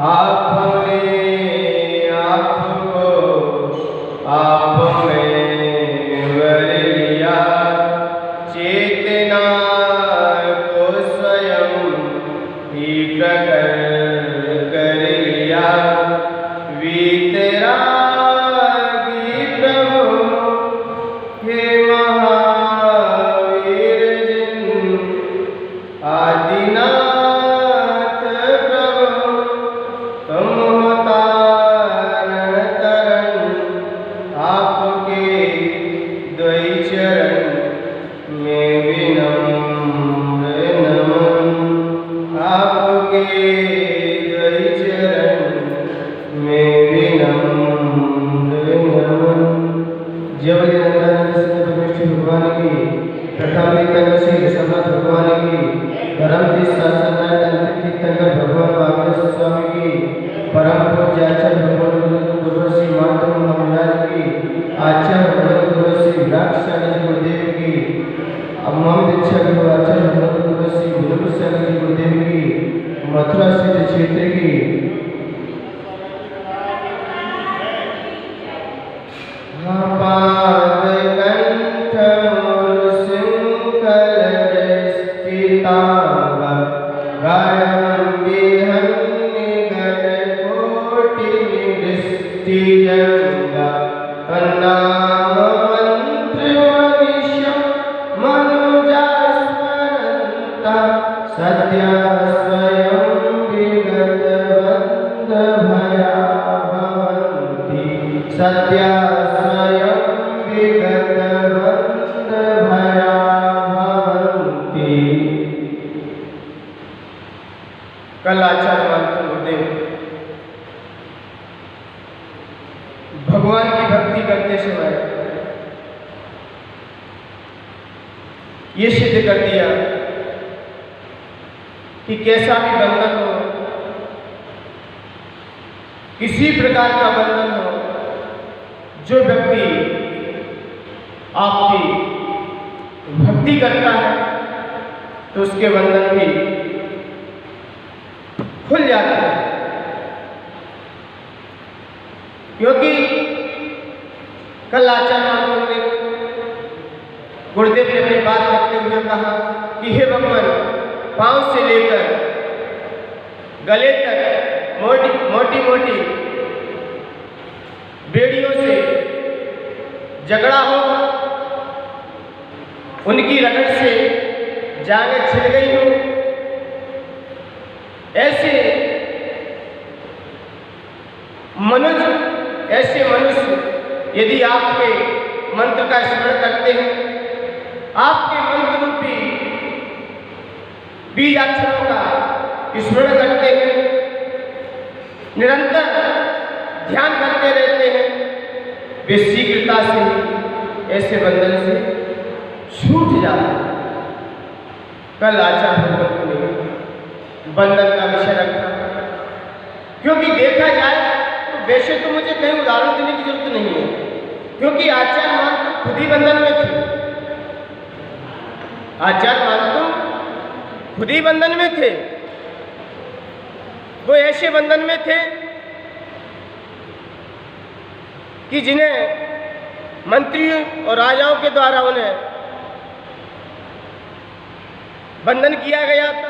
आपने आपको आप में वर लिया, चेतना को स्वयं ही प्रकट कर लिया। वीतरागी प्रभु हे महावीर जिन, आदिनाथ प्रभु तुम तारण तरण, आपके द्वै चरण में विनम्र नमन। आपके द्वै चरण में विनम्र नमन। जबलि नंदन भगवान की प्रथम समर्थ भगवान की धर्म तीर्थंकर भगवान वागेश्वर स्वामी की परम पूज्य आचार्य भगवान गुरु श्री माधव महाराज की आचार्य भगवान गुरु श्री विराट गुरुदेव की अम्मा दीक्षा गुरु आचार्य भगवान गुरु श्री विनोद गुरुदेव की मथुरा स्थित क्षेत्र की पाद कंठ मोर सिंकल स्थितांग, गाढ़ंबिहन निगड कोटि निवृष्टियंग। तन्नाम मंत्र मनीषं मनुजास्मरन्ता, सद्या स्वयं विगत बंध भया भवन्ति। सद्या स्वयं विगत बंध भया भवन्ति। कल आचार्य मानते गुरुदेव भगवान की भक्ति करते समय ये सिद्ध कर दिया कि कैसा भी बंधन हो, किसी प्रकार का बंधन हो, जो व्यक्ति आपकी भक्ति करता है तो उसके बंधन भी खुल जाते हैं। क्योंकि कल आचार्य ने गुरुदेव ने अपनी बात रखते हुए कहा कि हे भगवान, पांव से लेकर गले तक मोटी मोटी बेड़ियों से झगड़ा हो, उनकी रगड़ से जाने छिड़ गई हो, ऐसे मनुष्य यदि आपके मंत्र का स्मरण करते हैं, आपके मंत्र रूपी बीज अक्षरों का स्मरण करते हैं, निरंतर ध्यान करते रहते हैं, वे शीघ्रता से ऐसे बंधन से छूट जाते हैं। कल आचार्य भगवत ने बंधन का विषय रखा, क्योंकि देखा जाए तो वैसे तो मुझे कहीं उदाहरण देने की जरूरत नहीं है, क्योंकि आचार्य मान तो खुद ही बंधन में थे। आचार्य मान तो खुद ही बंधन में थे। वो ऐसे बंधन में थे कि जिन्हें मंत्रियों और राजाओं के द्वारा उन्हें बंधन किया गया था।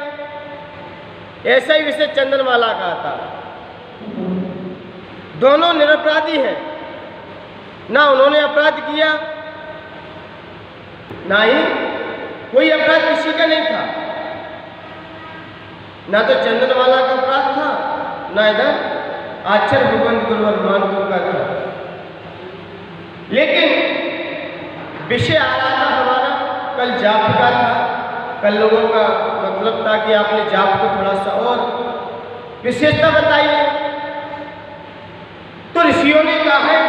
ऐसा ही विषय चंदनमाला का था। दोनों निरपराधी हैं, ना उन्होंने अपराध किया, ना ही कोई अपराध किसी का नहीं था। ना तो चंदनमाला का अपराध था, ना इधर आचार्य भगवंत गुरु हनुमान का था। लेकिन विषय आ रहा था हमारा कल जाप का था। कल लोगों का मतलब था कि आपने जाप को थोड़ा सा और विशेषता बताइए। तो ऋषियों ने कहा है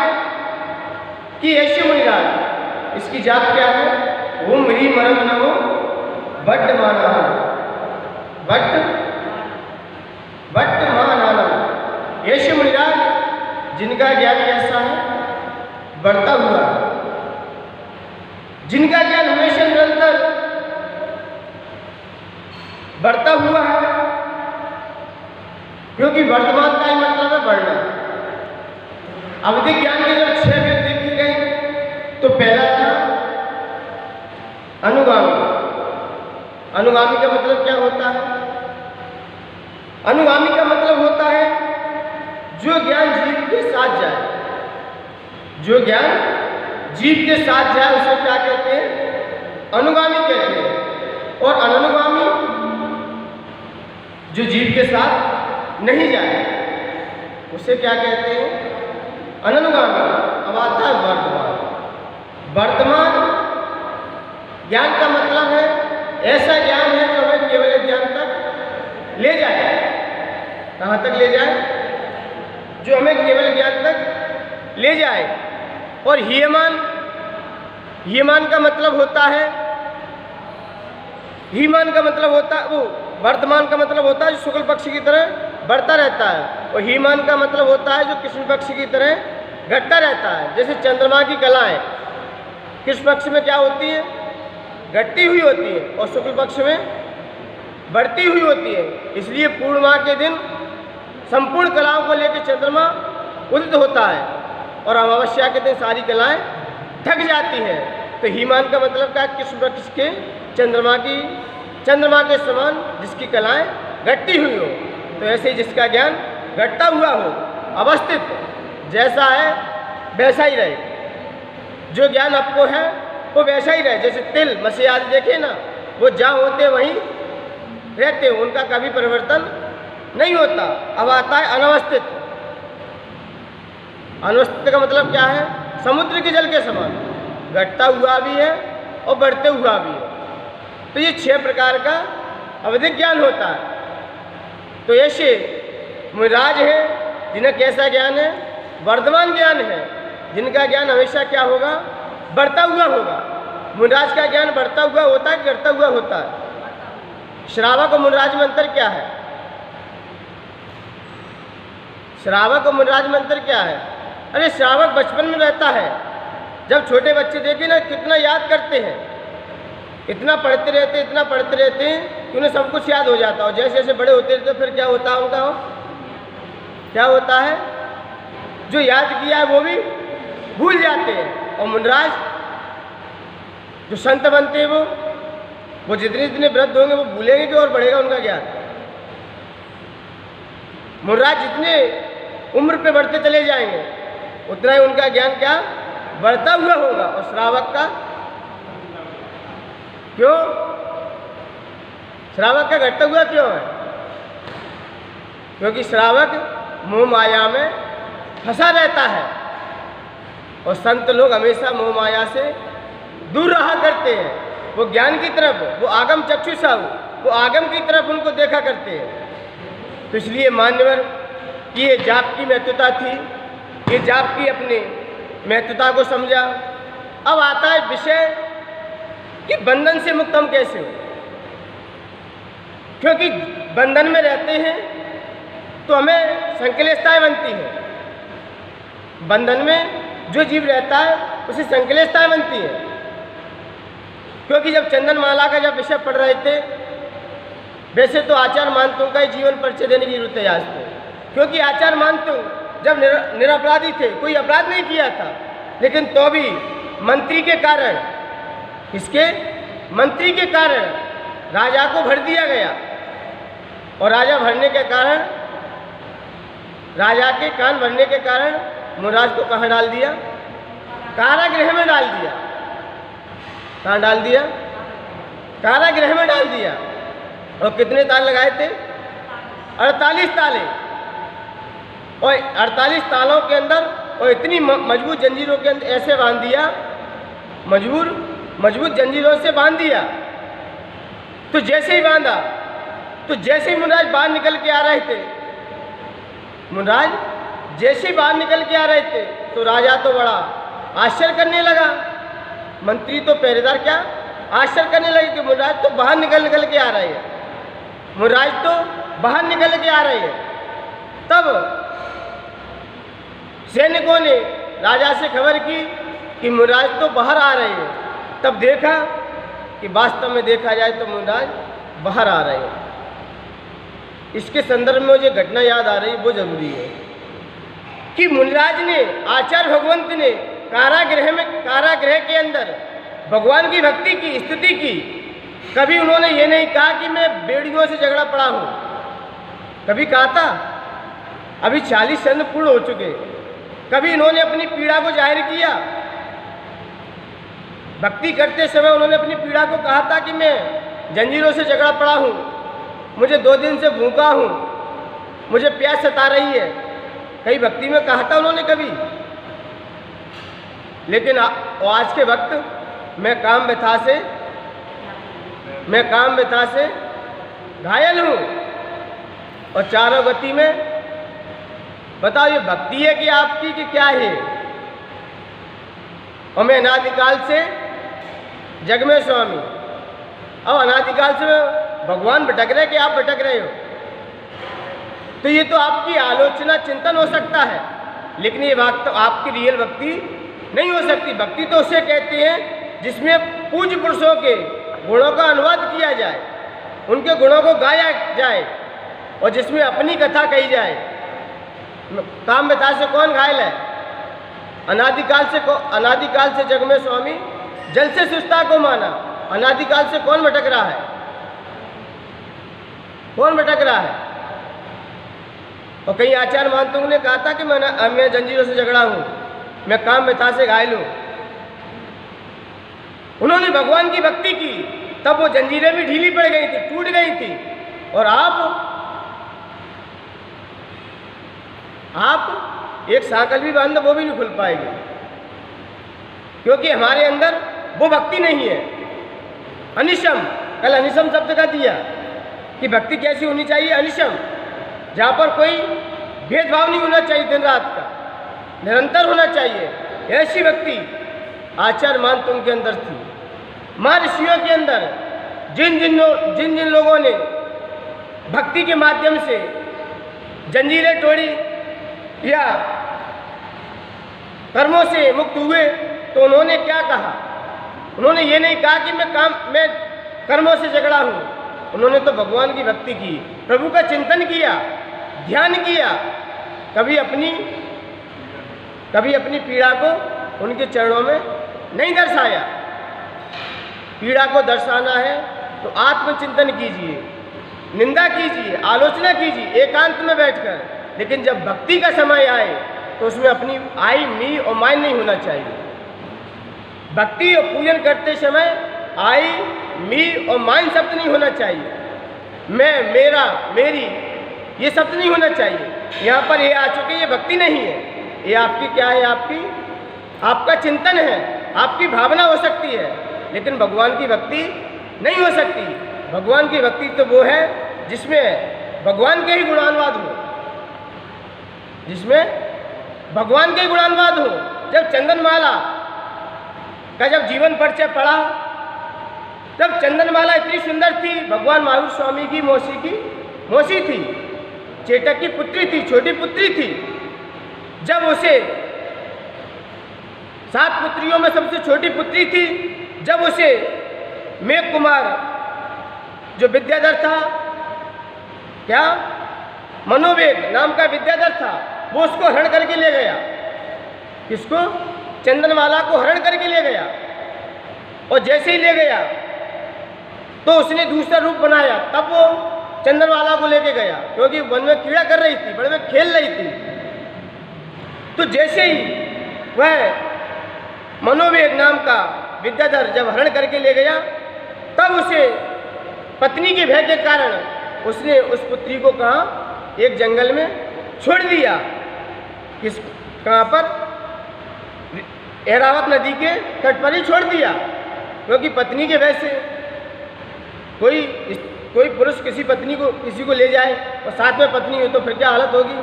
कि ऐसे मुनिराज, इसकी जाप क्या है? ओम ह्रीं मरम नमो बट्ट मानानम, बट्ट मानानम। ऐसे मुनिराज जिनका ज्ञान कैसा है? बढ़ता हुआ, जिनका ज्ञान हमेशा निरंतर बढ़ता हुआ है, क्योंकि वर्तमान का ही मतलब है बढ़ना। अवधि ज्ञान के जब 6 भेद देखे गए तो पहला था अनुगामी। अनुगामी का मतलब क्या होता है? अनुगामी का मतलब होता है जो ज्ञान जीव के साथ जाए। जो ज्ञान जीव के साथ जाए उसे क्या कहते हैं? अनुगामी कहते हैं। और अनुगामी जो जीव के साथ नहीं जाए उसे क्या कहते हैं? अनुगामी। अब आता है वर्तमान। वर्तमान ज्ञान का मतलब है ऐसा ज्ञान है जो हमें केवल ज्ञान तक ले जाए। कहाँ तक ले जाए? जो हमें केवल ज्ञान तक ले जाए। और हीयमान, हीयमान का मतलब होता है, हीयमान का मतलब होता है वो वर्तमान का मतलब होता है जो शुक्ल पक्ष की तरह बढ़ता रहता है। और हीयमान का मतलब होता है जो कृष्ण पक्ष की तरह घटता रहता है। जैसे चंद्रमा की कलाएं कृष्ण पक्ष में क्या होती है? घटती हुई होती है और शुक्ल पक्ष में बढ़ती हुई होती है। इसलिए पूर्णिमा के दिन संपूर्ण कलाओं को लेकर चंद्रमा उदित होता है और अमावस्या के दिन सारी कलाएं ढक जाती हैं। तो हीमान का मतलब क्या? कृष्ण पक्ष के चंद्रमा के समान जिसकी कलाएं घटती हुई हो। तो ऐसे ही जिसका ज्ञान घटता हुआ हो, अवस्थित जैसा है वैसा ही रहे। जो ज्ञान आपको है वो वैसा ही रहे। जैसे तिल मसे आदि देखे ना, वो जहाँ होते वहीं रहते, उनका कभी परिवर्तन नहीं होता। अब आता है अनवस्थित। अनवस्थित का मतलब क्या है? समुद्र के जल के समान, घटता हुआ भी है और बढ़ते हुआ भी है। तो ये 6 प्रकार का अवधिक ज्ञान होता है। तो ऐसे मुनिराज है जिन्हें कैसा ज्ञान है? वर्तमान ज्ञान है, जिनका ज्ञान हमेशा क्या होगा? बढ़ता हुआ होगा। मुनिराज का ज्ञान बढ़ता हुआ होता है कि घटता हुआ होता है? श्रावक और मुनिराज में अंतर क्या है? श्रावक और मुनिराज में अंतर क्या है? अरे श्रावक बचपन में रहता है। जब छोटे बच्चे देखे ना कितना याद करते हैं, इतना पढ़ते रहते हैं कि उन्हें सब कुछ याद हो जाता है। और जैसे जैसे बड़े होते रहते फिर क्या होता है उनका? क्या होता है? जो याद किया है वो भी भूल जाते हैं। और मुनिराज जो संत बनते हैं वो जितने जितने वृद्ध होंगे वो भूलेंगे कि और बढ़ेगा उनका ज्ञान। मुनिराज जितने उम्र पे बढ़ते चले जाएंगे उतना ही उनका ज्ञान क्या? बढ़ता हुआ होगा। और श्रावक का क्यों? श्रावक का घटता हुआ क्यों है? क्योंकि श्रावक मोह माया में फंसा रहता है और संत लोग हमेशा मोह माया से दूर रहा करते हैं। वो ज्ञान की तरफ, वो आगम चक्षुषा, वो आगम की तरफ उनको देखा करते हैं। तो इसलिए मान्यवर कि ये जाप की महत्वता थी, ये जाप की अपनी महत्वता को समझा। अब आता है विषय कि बंधन से मुक्त हम कैसे हो। क्योंकि बंधन में रहते हैं तो हमें संकलेशताएं बनती हैं। बंधन में जो जीव रहता है उसे संकलेशताएं बनती है। क्योंकि जब चंदन माला का जब विषय पढ़ रहे थे, वैसे तो आचार्य मानतों का ही जीवन परिचय देने की जरूरत है आज तो। क्योंकि आचार्य मानतों जब निरपराधी थे, कोई अपराध नहीं किया था, लेकिन तो भी मंत्री के कारण, इसके मंत्री के कारण राजा को भर दिया गया। और राजा भरने के कारण, राजा के कान भरने के कारण मुनिराज को कहाँ डाल दिया? कारागृह में डाल दिया। कहाँ डाल दिया? कारागृह में डाल दिया। और कितने ताले लगाए थे? 48 ताले। और 48 तालों के अंदर और इतनी मजबूत जंजीरों के अंदर ऐसे बांध दिया, मजबूत जंजीरों से बांध दिया। तो जैसे ही बांधा, तो जैसे ही मुनिराज बाहर निकल के आ रहे थे, मुनिराज जैसे ही बाहर निकल के आ रहे थे तो राजा तो बड़ा आश्चर्य करने लगा। मंत्री तो पहरेदार क्या आश्चर्य करने लगे कि मुनिराज तो बाहर निकल के आ रहे हैं, मुनिराज तो बाहर निकल के आ रहे हैं। तब सैनिकों ने राजा से खबर की कि मुनिराज तो बाहर आ रहे हैं। तब देखा कि वास्तव में देखा जाए तो मुनिराज बाहर आ रहे हैं। इसके संदर्भ में मुझे घटना याद आ रही, वो जरूरी है कि मुनिराज ने, आचार्य भगवंत ने कारागृह के अंदर भगवान की भक्ति की, स्तुति की। कभी उन्होंने ये नहीं कहा कि मैं बेड़ियों से झगड़ा पड़ा हूँ, कभी कहा था? अभी 40 सन पूर्ण हो चुके। कभी इन्होंने अपनी पीड़ा को जाहिर किया? भक्ति करते समय उन्होंने अपनी पीड़ा को कहा था कि मैं जंजीरों से झगड़ा पड़ा हूँ, मुझे 2 दिन से भूखा हूँ, मुझे प्यास सता रही है? कहीं भक्ति में कहा था उन्होंने कभी? लेकिन आज के वक्त मैं काम व्यथा से घायल हूँ और चारों गति में। बताओ ये भक्ति है कि आपकी, कि क्या है? और मैं अनादिकाल से जग में स्वामी, अब अनादिकाल से भगवान भटक रहे कि आप भटक रहे हो? तो ये तो आपकी आलोचना, चिंतन हो सकता है, लेकिन ये बात तो आपकी रियल भक्ति नहीं हो सकती। भक्ति तो उसे कहते हैं जिसमें पूज्य पुरुषों के गुणों का अनुवाद किया जाए, उनके गुणों को गाया जाए और जिसमें अपनी कथा कही जाए। काम व्यथा से कौन घायल है? अनादिकाल से जग में स्वामी, जल से सुस्ता को माना। अनादिकाल से कौन भटक रहा है? कौन भटक रहा है? और कहीं आचार्य महांतुंग ने कहा था कि मैं जंजीरों से झगड़ा हूँ, मैं काम व्यथा से घायल हूँ। उन्होंने भगवान की भक्ति की, तब वो जंजीरें भी ढीली पड़ गई थी, टूट गई थी। और आप एक सांकल भी बांध, वो भी नहीं खुल पाएगी, क्योंकि हमारे अंदर वो भक्ति नहीं है। अनिशम, कल अनिशम शब्द का दिया कि भक्ति कैसी होनी चाहिए? अनिशम, जहाँ पर कोई भेदभाव नहीं होना चाहिए, दिन रात का निरंतर होना चाहिए। ऐसी भक्ति आचार्य महांतुंग के अंदर थी। महर्षियों के अंदर जिन जिन लोगों ने भक्ति के माध्यम से जंजीरें तोड़ी या कर्मों से मुक्त हुए, तो उन्होंने क्या कहा? उन्होंने ये नहीं कहा कि मैं कर्मों से झगड़ा हूँ। उन्होंने तो भगवान की भक्ति की, प्रभु का चिंतन किया, ध्यान किया। कभी अपनी पीड़ा को उनके चरणों में नहीं दर्शाया। पीड़ा को दर्शाना है तो आत्मचिंतन कीजिए, निंदा कीजिए, आलोचना कीजिए एकांत में बैठकर। लेकिन जब भक्ति का समय आए तो उसमें अपनी आई, मी और माइन नहीं होना चाहिए। भक्ति और पूजन करते समय आई, मी और माइन शब्द नहीं होना चाहिए। मैं, मेरा, मेरी, ये शब्द नहीं होना चाहिए। यहाँ पर ये आ चुके, ये भक्ति नहीं है। ये आपकी क्या है? आपका चिंतन है, आपकी भावना हो सकती है, लेकिन भगवान की भक्ति नहीं हो सकती। भगवान की भक्ति तो वो है जिसमें भगवान के ही गुणानुवाद हो, जिसमें भगवान के ही गुणानुवाद हो। जब चंदनमाला का जब जीवन परिचय पढ़ा, तब चंदनमाला इतनी सुंदर थी, भगवान महावीर स्वामी की मौसी थी, चेटक की पुत्री थी, छोटी पुत्री थी। जब उसे 7 पुत्रियों में सबसे छोटी पुत्री थी, जब उसे मेघ कुमार जो विद्याधर था, क्या मनोवेग नाम का विद्याधर था, वो उसको हरण करके ले गया। किसको? चंदनमाला को हरण करके ले गया। और जैसे ही ले गया तो उसने दूसरा रूप बनाया, तब वो चंदनमाला को लेके गया, क्योंकि वन में कीड़ा कर रही थी, वन में खेल रही थी। तो जैसे ही वह मनोवेग नाम का विद्याधर जब हरण करके ले गया, तब उसे पत्नी के भय के कारण उसने उस पुत्री को कहाँ? एक जंगल में छोड़ दिया। कहाँ पर? ऐरावत नदी के तट पर ही छोड़ दिया, क्योंकि पत्नी के भय से कोई पुरुष किसी को ले जाए और साथ में पत्नी हो तो फिर क्या हालत होगी?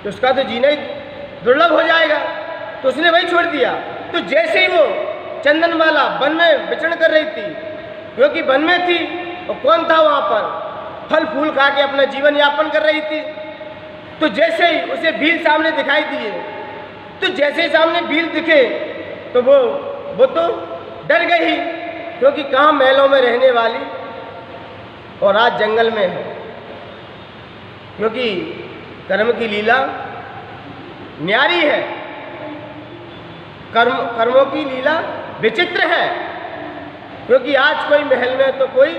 तो उसका तो जीना ही दुर्लभ हो जाएगा। तो उसने वही छोड़ दिया। तो जैसे ही वो चंदनमाला वन में विचरण कर रही थी, क्योंकि वन में थी और कौन था वहाँ पर? फल फूल खा के अपना जीवन यापन कर रही थी। तो जैसे ही उसे भील सामने दिखाई दिए, तो जैसे ही सामने भील दिखे तो वो तो डर गई, क्योंकि कहाँ महलों में रहने वाली और आज जंगल में है। क्योंकि कर्म की लीला न्यारी है, कर्मों की लीला विचित्र है। क्योंकि आज कोई महल में तो कोई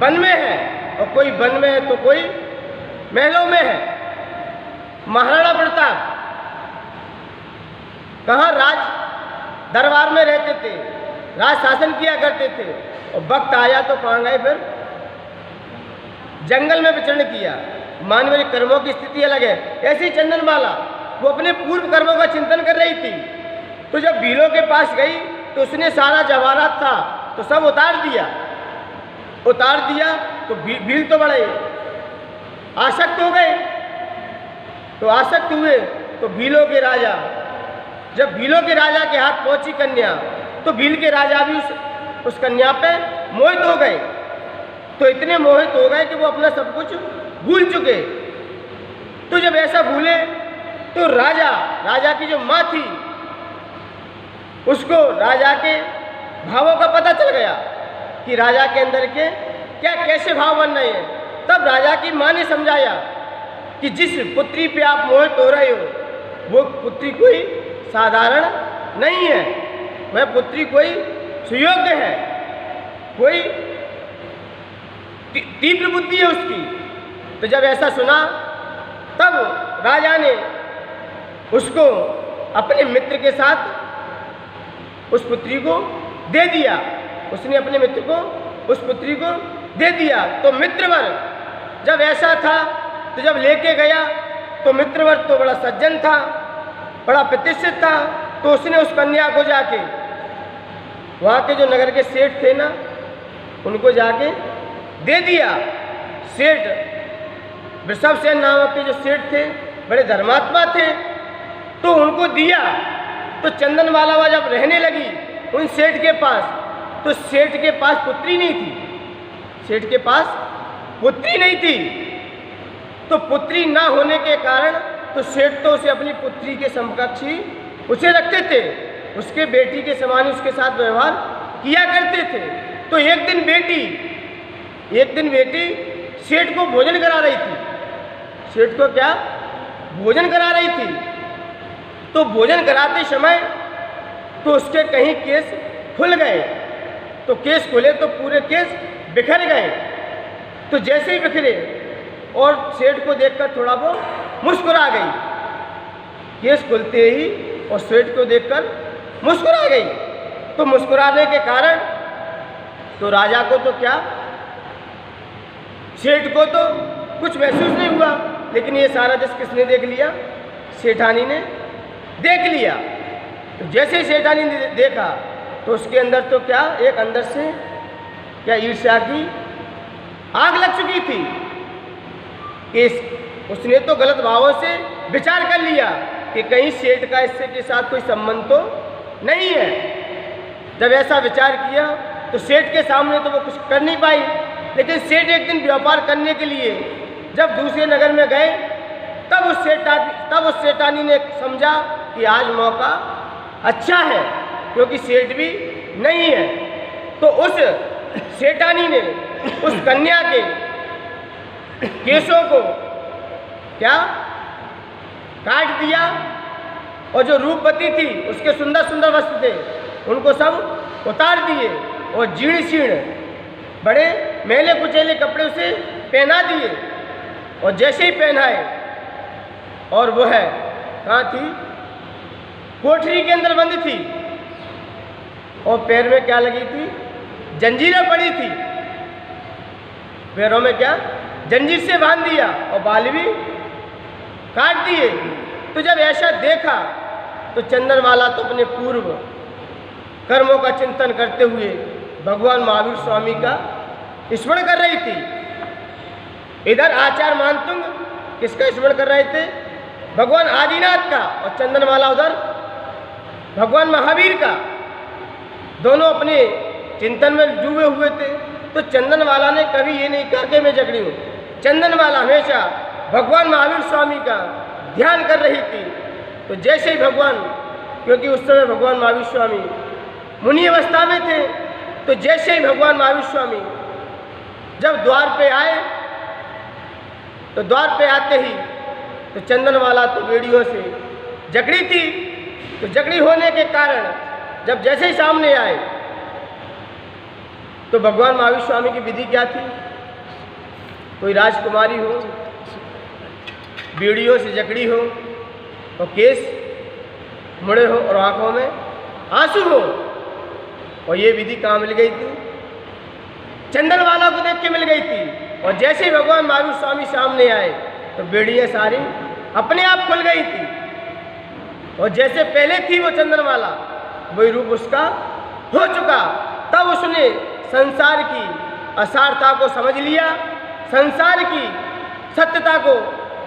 वन में है, और कोई वन में है तो कोई महलों में है। महाराणा प्रताप कहाँ राज दरबार में रहते थे, राज शासन किया करते थे, और वक्त आया तो कहाँ गए, फिर जंगल में विचरण किया। मानवीय कर्मों की स्थिति अलग है। ऐसी चंदनमाला वो अपने पूर्व कर्मों का चिंतन कर रही थी, तो जब भीलों के पास गई तो उसने सारा जवाहरात था तो सब उतार दिया तो भील तो बड़े आसक्त हो गए। तो आसक्त हुए तो भीलों के राजा, जब भीलों के राजा के हाथ पहुंची कन्या, तो भील के राजा भी उस कन्या पे मोहित हो गए। तो इतने मोहित हो गए कि वो अपना सब कुछ भूल चुके। तो जब ऐसा भूले तो राजा की जो माँ थी उसको राजा के भावों का पता चल गया कि राजा के अंदर के क्या कैसे भाव बन रहे हैं। तब राजा की माँ ने समझाया कि जिस पुत्री पे आप मोहित हो रहे हो वो पुत्री कोई साधारण नहीं है, वह पुत्री कोई सुयोग्य है, कोई तीव्र बुद्धि है उसकी। तो जब ऐसा सुना तब राजा ने उसको अपने मित्र के साथ उस पुत्री को दे दिया। उसने अपने मित्र को उस पुत्री को दे दिया। तो मित्रवर जब ऐसा था तो जब लेके गया तो मित्रवर तो बड़ा सज्जन था, बड़ा प्रतिष्ठित था। तो उसने उस कन्या को जाके वहाँ के जो नगर के सेठ थे ना उनको जाके दे दिया। सेठ वृषभसेन नामक के जो सेठ थे बड़े धर्मात्मा थे, तो उनको दिया। तो चंदनमाला जब रहने लगी उन सेठ के पास, तो सेठ के पास पुत्री नहीं थी, सेठ के पास पुत्री नहीं थी। तो पुत्री ना होने के कारण तो सेठ तो उसे अपनी पुत्री के समकक्ष ही उसे रखते थे, उसके बेटी के समान उसके साथ व्यवहार किया करते थे। तो एक दिन बेटी सेठ को भोजन करा रही थी, सेठ को क्या भोजन करा रही थी। तो भोजन कराते समय तो उसके कहीं केस खुल गए, तो केस खुले तो पूरे केस बिखर गए। तो जैसे ही बिखरे और सेठ को देखकर थोड़ा वो मुस्कुरा गई, केस खुलते ही और सेठ को देखकर मुस्कुरा गई। तो मुस्कुराने के कारण तो राजा को तो क्या, सेठ को तो कुछ महसूस नहीं हुआ, लेकिन ये सारा दृश्य किसने देख लिया, सेठानी ने देख लिया। तो जैसे ही सेठानी ने देखा तो उसके अंदर तो क्या एक अंदर से क्या ईर्ष्या की आग लग चुकी थी कि उसने तो गलत भावों से विचार कर लिया कि कहीं सेठ का इससे के साथ कोई संबंध तो नहीं है। जब ऐसा विचार किया तो सेठ के सामने तो वो कुछ कर नहीं पाई, लेकिन सेठ एक दिन व्यापार करने के लिए जब दूसरे नगर में गए तब उस सेठानी ने समझा कि आज मौका अच्छा है, क्योंकि सेठ भी नहीं है। तो उस सेठानी ने उस कन्या के केसों को क्या काट दिया, और जो रूपवती थी उसके सुंदर सुंदर वस्त्र थे उनको सब उतार दिए, और जीर्ण शीर्ण बड़े मैले कुचेले कपड़े उसे पहना दिए। और जैसे ही पहनाए और वो है कहाँ थी, कोठरी के अंदर बंद थी, और पैर में क्या लगी थी, जंजीरें पड़ी थी, पैरों में क्या जंजीर से बांध दिया और बाल भी काट दिए। तो जब ऐसा देखा तो चंदनमाला तो अपने पूर्व कर्मों का चिंतन करते हुए भगवान महावीर स्वामी का स्मरण कर रही थी। इधर आचार्य मानतुंग किसका स्मरण कर रहे थे, भगवान आदिनाथ का, और चंदनमाला उधर भगवान महावीर का। दोनों अपने चिंतन में डूबे हुए थे। तो चंदनमाला ने कभी ये नहीं कहा कि मैं जगड़ी हूँ, चंदनमाला हमेशा भगवान महावीर स्वामी का ध्यान कर रही थी। तो जैसे ही भगवान, क्योंकि उस समय भगवान महावीर स्वामी मुनि अवस्था में थे, तो जैसे ही भगवान महावीर स्वामी जब द्वार पे आए तो द्वार पे आते ही तो चंदनमाला तो बेड़ियों से जकड़ी थी। तो जकड़ी होने के कारण जब जैसे ही सामने आए तो भगवान महावीर स्वामी की विधि क्या थी? कोई राजकुमारी हो, बेड़ियों से जकड़ी हो और केस मुड़े हो और आंखों में आंसू हो। और ये विधि कहाँ मिल गई थी? चंदनमाला को देख के मिल गई थी। और जैसे ही भगवान महावीर स्वामी सामने आए तो बेड़ियाँ सारी अपने आप खुल गई थी। और जैसे पहले थी वो चंदनमाला, वही रूप उसका हो चुका। तब उसने संसार की असारता को समझ लिया, संसार की सत्यता को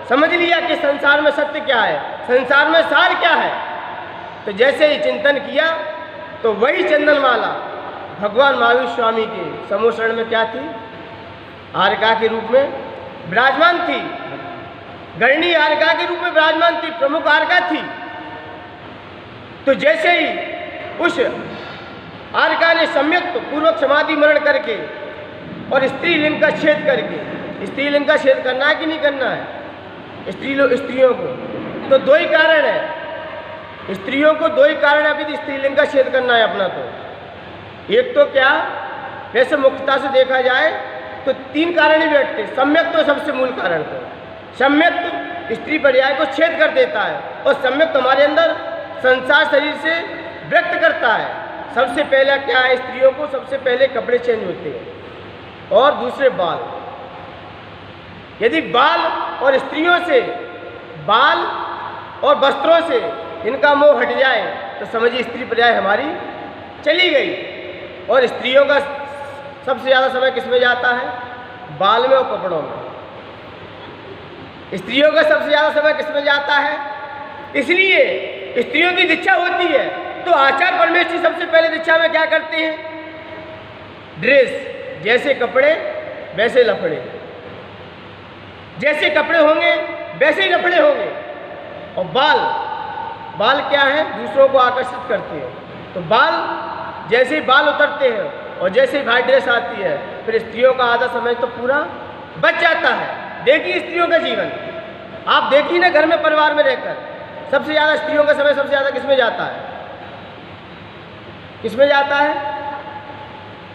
समझ लिया कि संसार में सत्य क्या है, संसार में सार क्या है। तो जैसे ही चिंतन किया तो वही चंदनमाला भगवान महावीर स्वामी के समोषण में क्या थी? आर्का के रूप में विराजमान थी, गणनी आर्का के रूप में विराजमान थी, प्रमुख आर्का थी। तो जैसे ही उस आर्का ने सम्यक पूर्वक समाधि मरण करके और स्त्रीलिंग का छेद करके, स्त्रीलिंग का छेद करना है कि नहीं करना है स्त्रियों को? तो दो ही कारण है, स्त्रियों को दो ही कारण है अभी स्त्रीलिंग का छेद करना है अपना। तो एक तो क्या, वैसे मुख्यता से देखा जाए तो तीन कारण ही बैठते। सम्यक तो सबसे मूल कारण, तो सम्यक स्त्री पर्याय को छेद कर देता है और सम्यक हमारे अंदर संसार शरीर से व्यक्त करता है। सबसे पहला क्या है, स्त्रियों को सबसे पहले कपड़े चेंज होते हैं और दूसरे बाल। यदि बाल और स्त्रियों से, बाल और वस्त्रों से इनका मोह हट जाए तो समझिए स्त्री पर्याय हमारी चली गई। और स्त्रियों का सबसे ज़्यादा समय किस में जाता है? बाल में और कपड़ों में। स्त्रियों का सबसे ज़्यादा समय किस में जाता है? इसलिए स्त्रियों की दीक्षा होती है तो आचार्य परमेश्वर सबसे पहले दीक्षा में क्या करते हैं? ड्रेस, जैसे कपड़े वैसे लफड़े, जैसे कपड़े होंगे वैसे ही लफड़े होंगे। और बाल, बाल क्या है? दूसरों को आकर्षित करते हैं। तो बाल, जैसे ही बाल उतरते हैं और जैसे ही भाई ड्रेस आती है फिर स्त्रियों का आधा समय तो पूरा बच जाता है। देखिए स्त्रियों का जीवन, आप देखिए ना, घर में परिवार में रहकर सबसे ज़्यादा स्त्रियों का समय सबसे ज़्यादा किस में जाता है? किस में जाता है?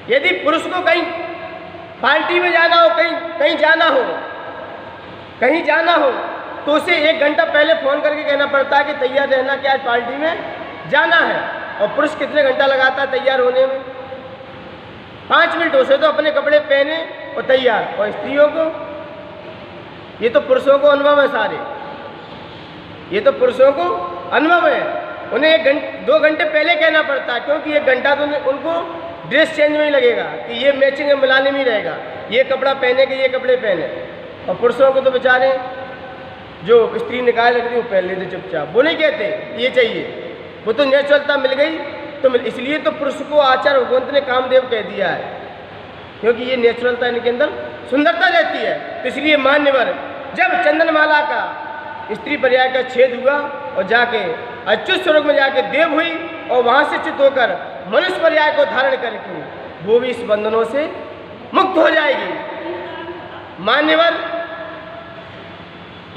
यदि पुरुष को कहीं पार्टी में जाना हो, कहीं जाना हो तो उसे 1 घंटा पहले फ़ोन करके कहना पड़ता है कि तैयार रहना कि आज पार्टी में जाना है। और पुरुष कितने घंटा लगाता है तैयार होने में? 5 मिनट उसे तो अपने कपड़े पहने और तैयार। और स्त्रियों को, ये तो पुरुषों को अनुभव है सारे, ये तो पुरुषों को अनुभव है। उन्हें 2 घंटे पहले कहना पड़ता है, क्योंकि 1 घंटा तो उनको ड्रेस चेंज में ही लगेगा कि ये मैचिंग में मिलाने में ही रहेगा, ये कपड़ा पहने कि ये कपड़े पहने। और पुरुषों को तो बेचारे जो स्त्री निकाय लग रही वो पहन लेते चुपचाप, वो नहीं कहते ये चाहिए, वो तो नेचुरलता मिल गई तो इसलिए तो पुरुष को आचार्य भगवंत ने कामदेव कह दिया है, क्योंकि ये नेचुरलता इनके अंदर सुंदरता रहती है। तो इसलिए मान्यवर जब चंदनमाला का स्त्री पर्याय का छेद हुआ और जाके अच्युत स्वरूप में जाके देव हुई और वहाँ से चित होकर मनुष्य पर्याय को धारण करके वो भी इस बंधनों से मुक्त हो जाएगी। मान्यवर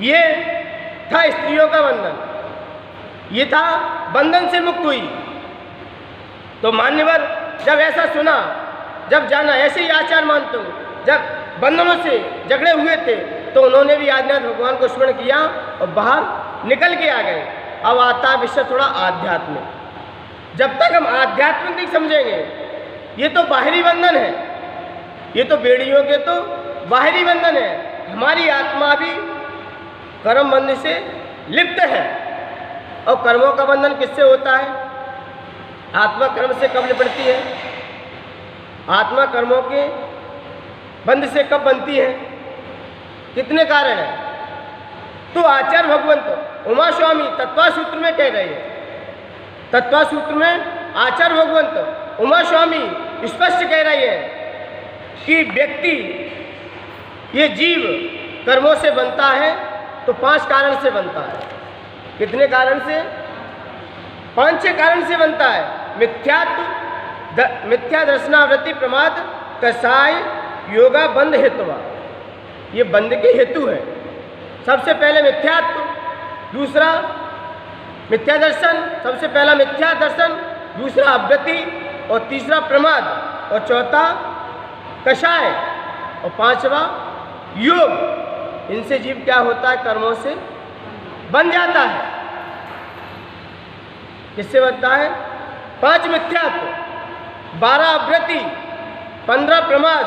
ये था स्त्रियों का बंधन, ये था बंधन से मुक्त हुई। तो मान्यवर जब ऐसा सुना, जब जाना, ऐसे ही आचार मानते हो, जब बंधनों से झगड़े हुए थे तो उन्होंने भी आदिनाथ भगवान को स्मरण किया और बाहर निकल के आ गए। अब आता विषय थोड़ा आध्यात्मिक। जब तक हम आध्यात्मिक नहीं समझेंगे, ये तो बाहरी बंधन है, ये तो बेड़ियों के तो बाहरी बंधन है। हमारी आत्मा भी कर्म बंधन से लिप्त है। और कर्मों का बंधन किससे होता है? आत्मा कर्म से कब लिपटती है? आत्मा कर्मों के बंध से कब बनती है? कितने कारण हैं? तो आचार्य भगवंत उमा स्वामी तत्वा सूत्र में कह रहे हैं, तत्वा सूत्र में आचार्य भगवंत उमा स्वामी स्पष्ट कह रहे हैं कि व्यक्ति, ये जीव कर्मों से बनता है तो 5 कारण से बनता है। कितने कारण से? 5-6 कारण से बनता है। मिथ्या दर्शनावृत्ति, प्रमाद, कसाय, योगा बंध हेतुवा। ये बंध के हेतु है। सबसे पहले मिथ्यात्व, दूसरा मिथ्या दर्शन, सबसे पहला मिथ्या दर्शन, दूसरा अव्यति और तीसरा प्रमाद और चौथा कषाय और पांचवा योग। इनसे जीव क्या होता है? कर्मों से बन जाता है। किससे बनता है? 5 मिथ्यात्व, 12 अव्यति, 15 प्रमाद,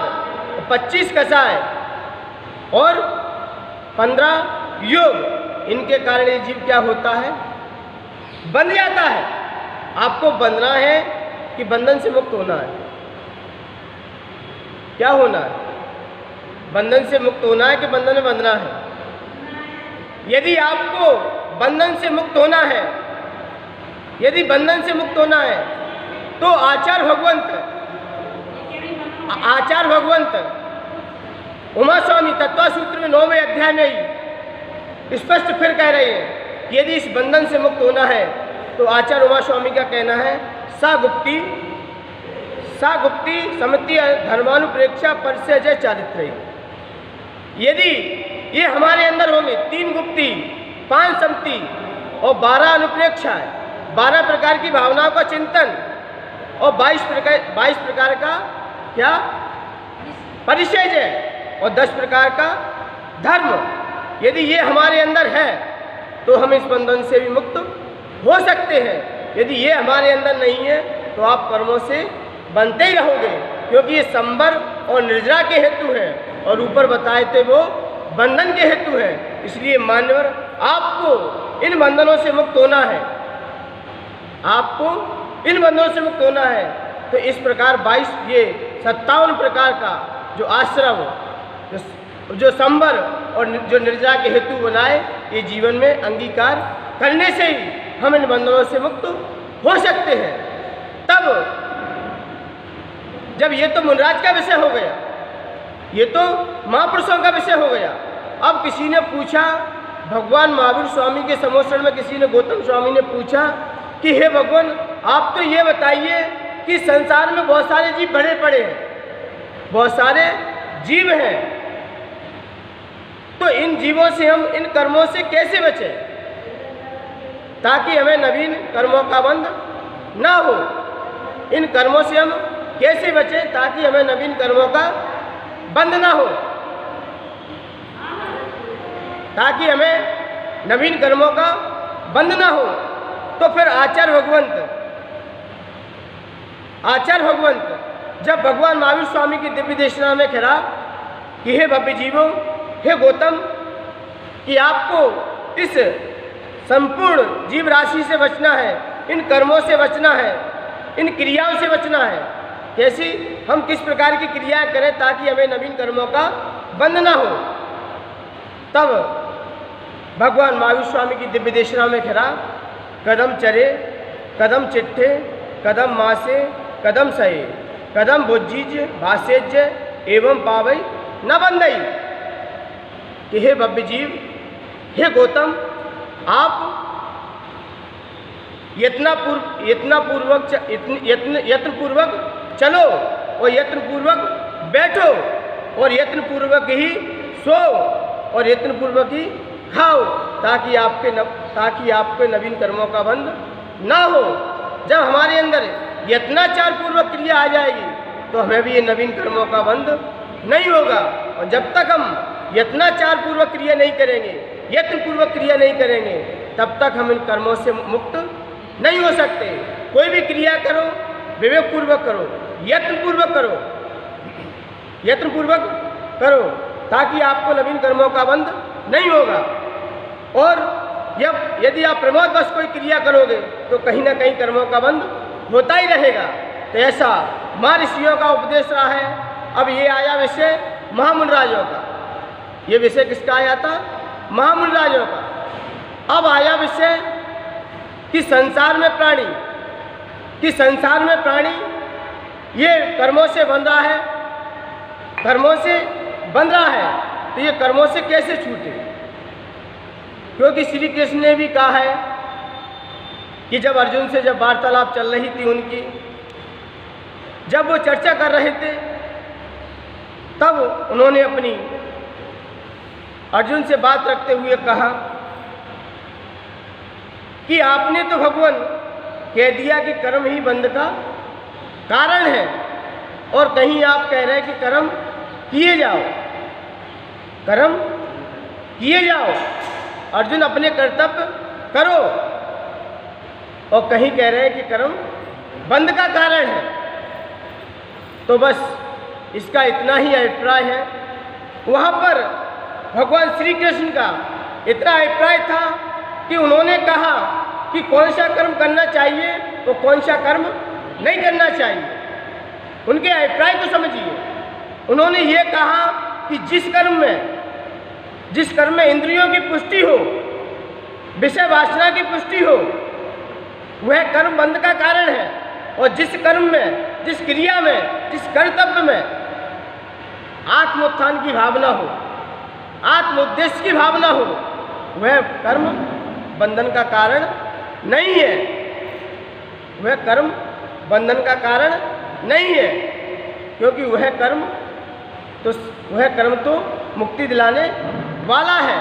25 कषाय और 15 योग। इनके कारण ये जीव क्या होता है? बंध जाता है। आपको बंधना है कि बंधन से मुक्त होना है? क्या होना है? बंधन से मुक्त होना है कि बंधन में बंधना है? यदि आपको बंधन से मुक्त होना है, यदि बंधन से मुक्त होना है तो आचार्य भगवंत उमा स्वामी तत्व सूत्र में 9वें अध्याय में ही स्पष्ट फिर कह रहे हैं कि यदि इस बंधन से मुक्त होना है तो आचार्य उमा स्वामी का कहना है सा गुप्ती समिति धर्मानुप्रेक्षा परिचय जय चारित्र। यदि ये हमारे अंदर होंगे 3 गुप्ती, 5 सम्मति और 12 अनुप्रेक्षा है, 12 प्रकार की भावनाओं का चिंतन और 22 प्रकार का क्या परिचय है और 10 प्रकार का धर्म, यदि ये हमारे अंदर है तो हम इस बंधन से भी मुक्त हो सकते हैं। यदि ये हमारे अंदर नहीं है तो आप कर्मों से बनते ही रहोगे, क्योंकि ये संबर और निर्जरा के हेतु है और ऊपर बताए थे वो बंधन के हेतु है। इसलिए मान्यवर आपको इन बंधनों से मुक्त होना है, आपको इन बंधनों से मुक्त होना है। तो इस प्रकार 57 प्रकार का जो आश्रम, जो संबर और जो निर्जरा के हेतु बनाए, ये जीवन में अंगीकार करने से ही हम इन बंधनों से मुक्त हो सकते हैं। तब जब ये तो मुनराज का विषय हो गया, ये तो महापुरुषों का विषय हो गया। अब किसी ने पूछा, भगवान महावीर स्वामी के सम्मोषण में किसी ने, गौतम स्वामी ने पूछा कि हे भगवान, आप तो ये बताइए कि संसार में बहुत सारे जीव भरे पड़े हैं, बहुत सारे जीव हैं, तो इन जीवों से हम इन कर्मों से कैसे बचें ताकि हमें नवीन कर्मों का बंध ना हो? इन कर्मों से हम कैसे बचें ताकि हमें नवीन कर्मों का बंध ना हो, ताकि हमें नवीन कर्मों का बंध ना हो? तो फिर आचार्य भगवंत जब भगवान महावीर स्वामी की दिव्य देशना में कहा कि हे भव्य जीवों, हे गौतम, कि आपको इस संपूर्ण जीव राशि से बचना है, इन कर्मों से बचना है, इन क्रियाओं से बचना है। कैसी? हम किस प्रकार की क्रिया करें ताकि हमें नवीन कर्मों का बंध ना हो? तब भगवान महावीर स्वामी की दिव्य देशना में खड़ा, कदम चरे, कदम चिट्ठे, कदम मासे, कदम सहे, कदम भुज्जीज भाष्यज एवं पावई न बंदई। कि हे भव्य जीव, हे गौतम, आप यत्न पूर्वक चलो और यत्न पूर्वक बैठो और यत्न पूर्वक ही सो और यत्न पूर्वक ही खाओ ताकि आपके नवीन कर्मों का बंध ना हो। जब हमारे अंदर यत्नाचार पूर्वक क्रिया आ जाएगी तो हमें भी ये नवीन कर्मों का बंध नहीं होगा। और जब तक हम यत्नाचार पूर्वक क्रिया नहीं करेंगे, यत्न पूर्वक क्रिया नहीं करेंगे, तब तक हम इन कर्मों से मुक्त नहीं हो सकते। कोई भी क्रिया करो, विवेक पूर्वक करो, यत्न पूर्वक करो ताकि आपको नवीन कर्मों का बंध नहीं होगा। और यदि आप प्रमोदवश कोई क्रिया करोगे तो कहीं ना कहीं कर्मों का बंध होता ही रहेगा। तो ऐसा महर्षियों का उपदेश रहा है। अब ये आया विषय महामुनिराजों का। ये विषय किसका आया था? महामुनिराजों का। अब आया विषय कि संसार में प्राणी ये कर्मों से बंध रहा है, तो ये कर्मों से कैसे छूटे? क्योंकि श्री कृष्ण ने भी कहा है कि जब अर्जुन से जब वार्तालाप चल रही थी उनकी, जब वो चर्चा कर रहे थे, तब उन्होंने अपनी अर्जुन से बात रखते हुए कहा कि आपने तो भगवान कह दिया कि कर्म ही बंध का कारण है, और कहीं आप कह रहे हैं कि कर्म किए जाओ, कर्म किए जाओ, अर्जुन अपने कर्तव्य करो, और कहीं कह रहे हैं कि कर्म बंध का कारण है। तो बस इसका इतना ही अभिप्राय है। वहाँ पर भगवान श्री कृष्ण का इतना अभिप्राय था कि उन्होंने कहा कि कौन सा कर्म करना चाहिए तो कौन सा कर्म नहीं करना चाहिए। उनके अभिप्राय को समझिए। उन्होंने ये कहा कि जिस कर्म में इंद्रियों की पुष्टि हो, विषय वासना की पुष्टि हो, वह कर्म बंध का कारण है, और जिस कर्म में, जिस क्रिया में, जिस कर्तव्य में आत्मोत्थान की भावना हो, आत्मोद्देश्य की भावना हो, वह कर्म बंधन का कारण नहीं है, वह कर्म बंधन का कारण नहीं है, क्योंकि वह कर्म तो मुक्ति दिलाने वाला है।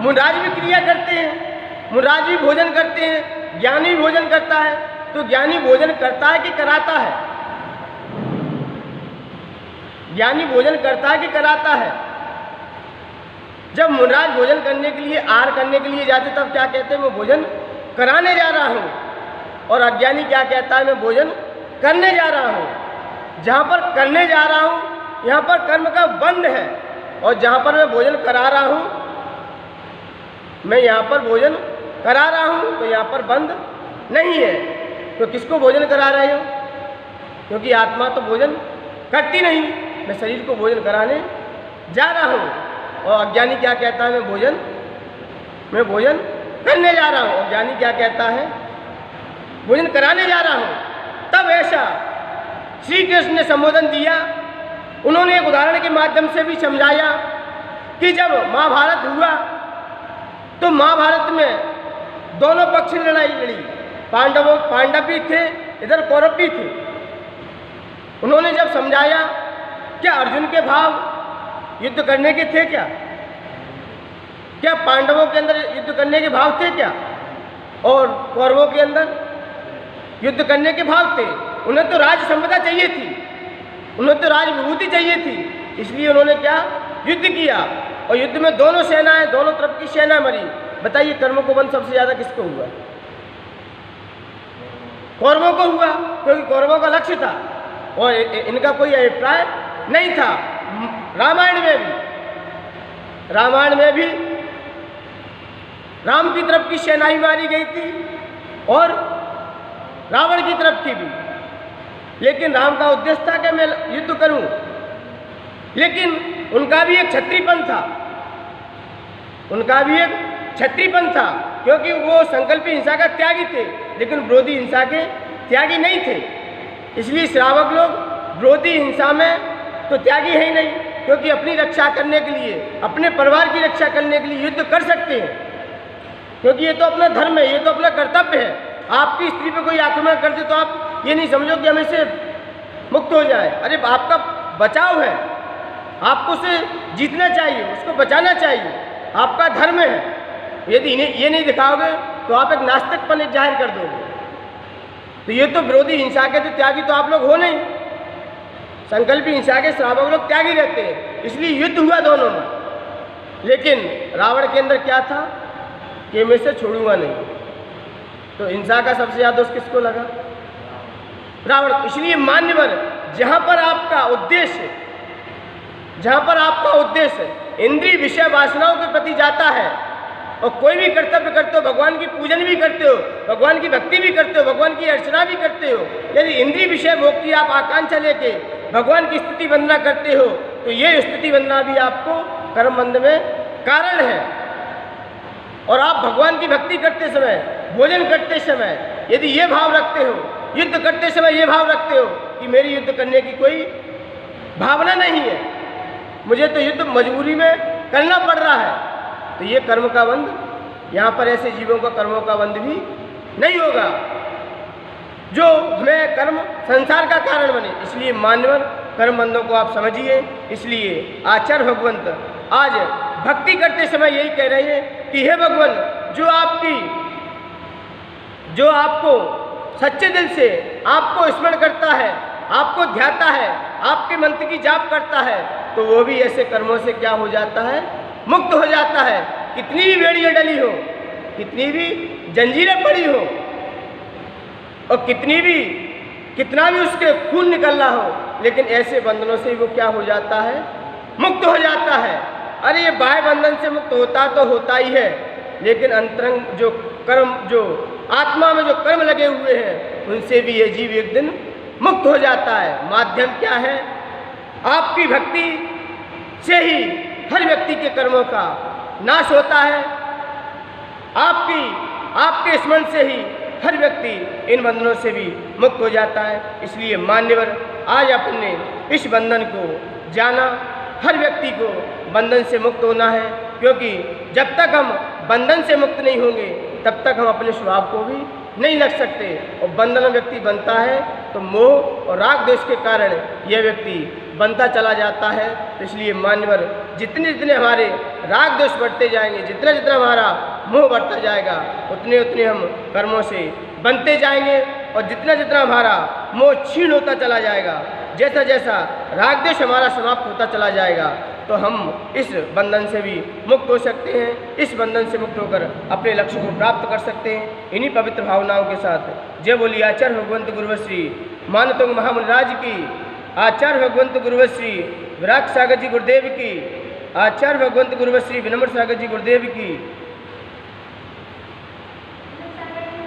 मुनिराज भी क्रिया करते हैं, मुनिराज भी भोजन करते हैं, ज्ञानी भोजन करता है। तो ज्ञानी भोजन करता है कि कराता है? ज्ञानी भोजन करता है कि कराता है? जब मुनिराज भोजन करने के लिए, आहार करने के लिए जाते, तब क्या कहते हैं? मैं भोजन कराने जा रहा हूँ। और अज्ञानी क्या कहता है? मैं भोजन करने जा रहा हूँ। जहाँ पर करने जा रहा हूँ, यहाँ पर कर्म का बंध है, और जहाँ पर मैं भोजन करा रहा हूँ, मैं यहाँ पर भोजन करा रहा हूँ, तो यहाँ पर बंध नहीं है। तो किसको भोजन करा रहे हो? क्योंकि आत्मा तो भोजन करती नहीं, मैं शरीर को भोजन कराने जा रहा हूँ। और अज्ञानी क्या कहता है? मैं भोजन करने जा रहा हूँ। और ज्ञानी क्या कहता है? भोजन कराने जा रहा हूँ। तब ऐसा श्री कृष्ण ने संबोधन दिया। उन्होंने एक उदाहरण के माध्यम से भी समझाया कि जब महाभारत हुआ तो महाभारत में दोनों पक्ष ने लड़ाई लड़ी। पांडव भी थे, इधर कौरव भी थे। उन्होंने जब समझाया, क्या अर्जुन के भाव युद्ध करने के थे क्या? क्या पांडवों के अंदर युद्ध करने के भाव थे क्या? और कौरवों के अंदर युद्ध करने के भाव थे? उन्हें तो राज संपदा चाहिए थी, उन्हें तो राज विभूति चाहिए थी। इसलिए उन्होंने क्या? युद्ध किया। और युद्ध में दोनों सेनाएं, दोनों तरफ की सेना मरी। बताइए कर्मों को बंध सबसे ज़्यादा किसको हुआ? कौरवों को हुआ, क्योंकि कौरवों का लक्ष्य था और इनका कोई अभिप्राय नहीं था। रामायण में भी राम की तरफ की सेनाएं मारी गई थी और रावण की तरफ की भी। लेकिन राम का उद्देश्य था कि मैं युद्ध करूं, लेकिन उनका भी एक क्षत्रियपन था, क्योंकि वो संकल्पी हिंसा का त्यागी थे, लेकिन विरोधी हिंसा के त्यागी नहीं थे। इसलिए श्रावक लोग विरोधी हिंसा में तो त्यागी है ही नहीं, क्योंकि अपनी रक्षा करने के लिए, अपने परिवार की रक्षा करने के लिए युद्ध कर सकते हैं, क्योंकि ये तो अपना धर्म है, ये तो अपना कर्तव्य है। आपकी स्त्री पे कोई आक्रमण कर दे तो आप ये नहीं समझो कि हम इससे मुक्त हो जाए। अरे आपका बचाव है, आपको उसे जीतना चाहिए, उसको बचाना चाहिए, आपका धर्म है। यदि ये नहीं दिखाओगे तो आप एक नास्तिकपन जाहिर कर दोगे। तो ये तो विरोधी हिंसा के तो त्यागी तो आप लोग हो नहीं, संकल्पी हिंसा के श्रावक लोग त्यागी रहते हैं। इसलिए युद्ध हुआ दोनों में। लेकिन रावण के अंदर क्या था कि मैं इसे छोड़ूंगा नहीं। तो हिंसा का सबसे ज़्यादा दोष किसको लगा? रावण। इसलिए मान्यवर, जहाँ पर आपका उद्देश्य इंद्रिय विषय वासनाओं के प्रति जाता है और कोई भी कर्तव्य करते हो, भगवान की पूजन भी करते हो, भगवान की भक्ति भी करते हो, भगवान की अर्चना भी करते हो, यदि इंद्रिय विषय भोग की आप आकांक्षा लेके भगवान की स्तुति वंदना करते हो, तो ये स्तुति वंदना भी आपको कर्म बंध में कारण है। और आप भगवान की भक्ति करते समय, भोजन करते समय यदि ये भाव रखते हो, युद्ध करते समय ये भाव रखते हो कि मेरी युद्ध करने की कोई भावना नहीं है, मुझे तो युद्ध मजबूरी में करना पड़ रहा है, तो ये कर्म का बंध, यहाँ पर ऐसे जीवों का कर्मों का बंध भी नहीं होगा जो हमें कर्म संसार का कारण बने। इसलिए मान्यवर कर्म बंधों को आप समझिए। इसलिए आचार्य भगवंत आज भक्ति करते समय यही कह रहे हैं कि हे भगवान, जो आपको सच्चे दिल से आपको स्मरण करता है, आपको ध्याता है, आपके मंत्र की जाप करता है, तो वो भी ऐसे कर्मों से क्या हो जाता है, मुक्त हो जाता है। कितनी भी बेड़ियाँ डली हो, कितनी भी जंजीरें पड़ी हो और कितना भी उसके खून निकल रहा हो, लेकिन ऐसे बंधनों से वो क्या हो जाता है, मुक्त हो जाता है। अरे ये बाह्य बंधन से मुक्त होता तो होता ही है, लेकिन अंतरंग जो कर्म, जो आत्मा में जो कर्म लगे हुए हैं, उनसे भी ये जीव एक दिन मुक्त हो जाता है। माध्यम क्या है? आपकी भक्ति से ही हर व्यक्ति के कर्मों का नाश होता है। आपके स्मरण से ही हर व्यक्ति इन बंधनों से भी मुक्त हो जाता है। इसलिए मान्यवर, आज अपने इस बंधन को जाना, हर व्यक्ति को बंधन से मुक्त होना है, क्योंकि जब तक हम बंधन से मुक्त नहीं होंगे तब तक हम अपने स्वभाव को भी नहीं लग सकते। और बंधन व्यक्ति बनता है तो मोह और राग द्वेष के कारण यह व्यक्ति बनता चला जाता है। तो इसलिए मान्यवर, जितने जितने हमारे राग द्वेष बढ़ते जाएंगे, जितना जितना हमारा मोह बढ़ता जाएगा, उतने उतने हम कर्मों से बनते जाएंगे, और जितना जितना हमारा मोह क्षीण होता चला जाएगा, जैसा जैसा राग द्वेष हमारा समाप्त होता चला जाएगा, तो हम इस बंधन से भी मुक्त हो सकते हैं। इस बंधन से मुक्त होकर अपने लक्ष्य को प्राप्त कर सकते हैं। इन्हीं पवित्र भावनाओं के साथ जय बोलिए आचार्य भगवंत गुरुवश्री मानतोंग महामुनिराज की, आचार्य भगवंत गुरुवश्री विराट सागर जी गुरुदेव की, आचार्य भगवंत गुरुवश्री विनम्र सागर जी गुरुदेव की।